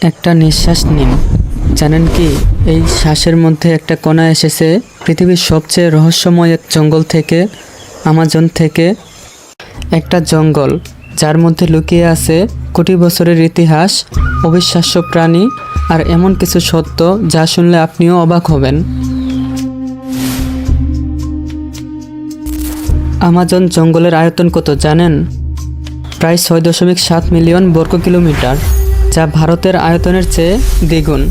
একটা নিঃশ্বাস নিন। জানেন কি, এই শ্বাসের মধ্যে একটা কণা এসেছে পৃথিবীর সবচেয়ে রহস্যময় এক জঙ্গল থেকে, আমাজন থেকে। একটা জঙ্গল যার মধ্যে লুকিয়ে আছে কোটি বছরের ইতিহাস, অবিশ্বাস্য প্রাণী আর এমন কিছু সত্য যা শুনলে আপনিও অবাক হবেন। আমাজন জঙ্গলের আয়তন কত জানেন? প্রায় 6.7 মিলিয়ন বর্গ কিলোমিটার, যা ভারতের আয়তনের চেয়ে দ্বিগুণ।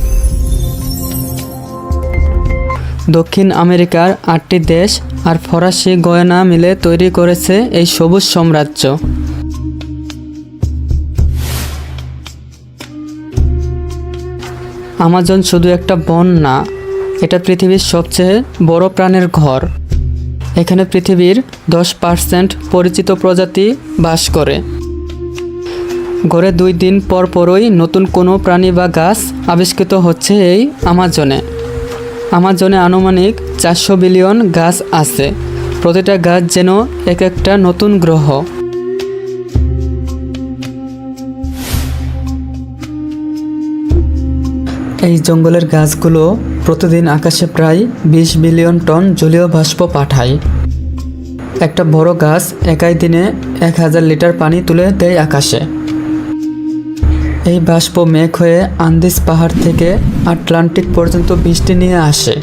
দক্ষিণ আমেরিকার 8টি দেশ আর ফরাসি গয়ানা মিলে তৈরি করেছে এই সবুজ সাম্রাজ্য। আমাজন শুধু একটা বন না, এটা পৃথিবীর সবচেয়ে বড় প্রাণের ঘর। এখানে পৃথিবীর 10% পরিচিত প্রজাতি বাস করে। গড়ে 2 দিন পর পরই নতুন কোনো প্রাণী বা গাছ আবিষ্কৃত হচ্ছে এই আমাজনে। আমাজনে আনুমানিক 400 বিলিয়ন গাছ আছে। প্রতিটা গাছ যেন এক একটা নতুন গ্রহ। এই জঙ্গলের গাছগুলো প্রতিদিন আকাশে প্রায় 20 বিলিয়ন টন জলীয় বাষ্প পাঠায়। একটা বড় গাছ একাই দিনে 1000 লিটার পানি তুলে দেয় আকাশে। এই বাষ্প মেঘ হয়ে আন্দিজ পাহাড় থেকে আটলান্টিক পর্যন্ত বৃষ্টি নিয়ে আসে।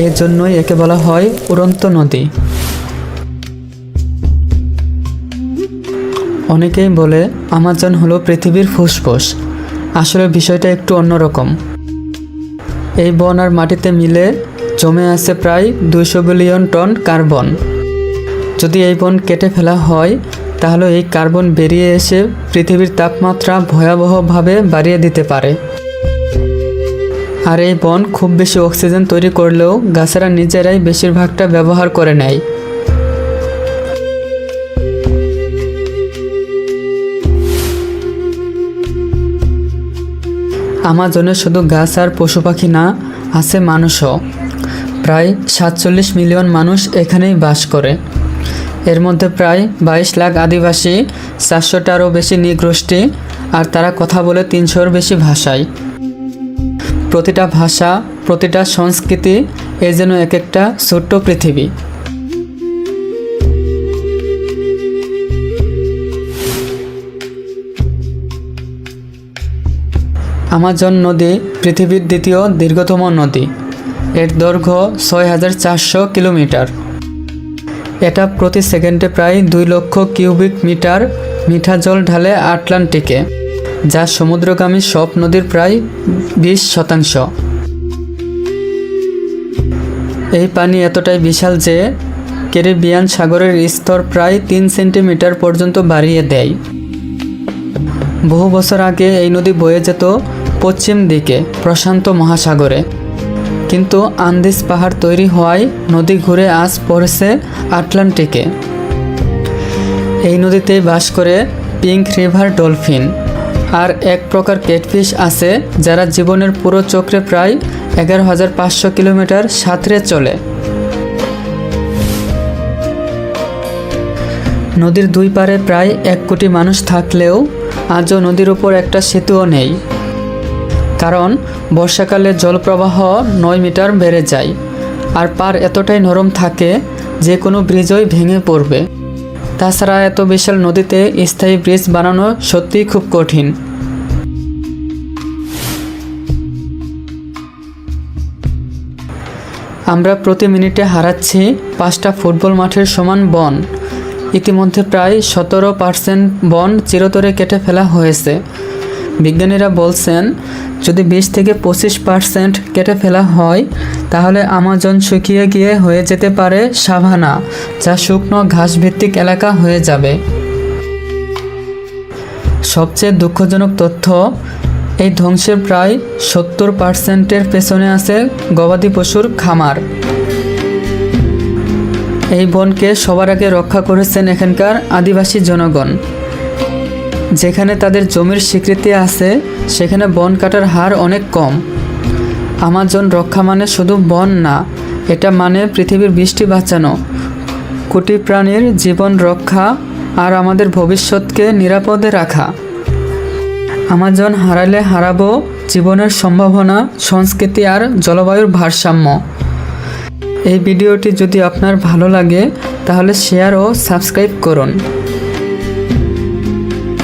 এই জন্যই একে বলা হয় উড়ন্ত নদী। অনেকেই বলে আমাজন হলো পৃথিবীর ফুসফুস। আসলে বিষয়টা একটু অন্যরকম। এই বন আর মাটিতে মিলে জমে আছে প্রায় 200 বিলিয়ন টন কার্বন। যদি এই বন কেটে ফেলা হয়, তাহলে এই কার্বন বেরিয়ে এসে পৃথিবীর তাপমাত্রা ভয়াবহভাবে বাড়িয়ে দিতে পারে। আর এই বন খুব বেশি অক্সিজেন তৈরি করলেও গাছেরা নিজেরাই বেশিরভাগটা ব্যবহার করে নেয়। আমাজনে শুধু গাছ আর পশু পাখি না, আছে মানুষও। প্রায় 47 মিলিয়ন মানুষ এখানেই বাস করে। এর মধ্যে প্রায় 22 লাখ আদিবাসী, 400টারও বেশি নৃগোষ্ঠী, আর তারা কথা বলে 300-এর বেশি ভাষায়। প্রতিটা ভাষা, প্রতিটা সংস্কৃতি এ যেন এক একটা ছোট্ট পৃথিবী। আমাজন নদী পৃথিবীর দ্বিতীয় দীর্ঘতম নদী। এর দৈর্ঘ্য 6400 কিলোমিটার। এটা প্রতি সেকেন্ডে প্রায় 2 লক্ষ কিউবিক মিটার মিঠা জল ঢালে আটলান্টিকে, যা সমুদ্রগামী সব নদীর প্রায় 20%। এই পানি এতটাই বিশাল যে ক্যারিবিয়ান সাগরের স্তর প্রায় 3 সেন্টিমিটার পর্যন্ত বাড়িয়ে দেয়। বহু বছর আগে এই নদী বয়ে যেত পশ্চিম দিকে প্রশান্ত মহাসাগরে, কিন্তু আন্দিজ পাহাড় তৈরি হওয়ায় নদী ঘুরে আজ পড়েছে আটলান্টিকে। এই নদীতেই বাস করে পিঙ্ক রিভার ডলফিন আর এক প্রকার ক্যাটফিশ আছে, যারা জীবনের পুরো চক্রে প্রায় 11,500 কিলোমিটার সাঁতরে চলে। নদীর 2 পারে প্রায় 1 কোটি মানুষ থাকলেও আজও নদীর উপর একটা সেতুও নেই, কারণ বর্ষাকালে জলপ্রবাহ 9 মিটার বেড়ে যায় আর পার এতটাই নরম থাকে যে কোনো ব্রিজই ভেঙে পড়বে। তাছাড়া এত বিশাল নদীতে স্থায়ী ব্রিজ বানানো সত্যিই খুব কঠিন। আমরা প্রতি মিনিটে হারাচ্ছি 5টা ফুটবল মাঠের সমান বন। ইতিমধ্যে প্রায় 17% বন চিরতরে কেটে ফেলা হয়েছে। বিজ্ঞানীরা বলছেন, যদি 20 থেকে 25% কেটে ফেলা হয়, তাহলে আমাজন শুকিয়ে গিয়ে হয়ে যেতে পারে সাভানা, যা শুকনো ঘাসভিত্তিক এলাকা হয়ে যাবে। সবচেয়ে দুঃখজনক তথ্য, এই ধ্বংসের প্রায় 70%-এর পেছনে আছে গবাদি পশুর খামার। এই বনকে সবার আগে রক্ষা করেছেন এখানকার আদিবাসী জনগণ। যেখানে তাদের জমির স্বীকৃতি আছে, সেখানে বন কাটার হার অনেক কম। আমাজন রক্ষা মানে শুধু বন না, এটা মানে পৃথিবীর বৃষ্টি বাঁচানো, কোটি প্রাণীর জীবন রক্ষা আর আমাদের ভবিষ্যৎকে নিরাপদে রাখা। আমাজন হারালে হারাবো জীবনের সম্ভাবনা, সংস্কৃতি আর জলবায়ুর ভারসাম্য। এই ভিডিওটি যদি আপনার ভালো লাগে তাহলে শেয়ার ও সাবস্ক্রাইব করুন।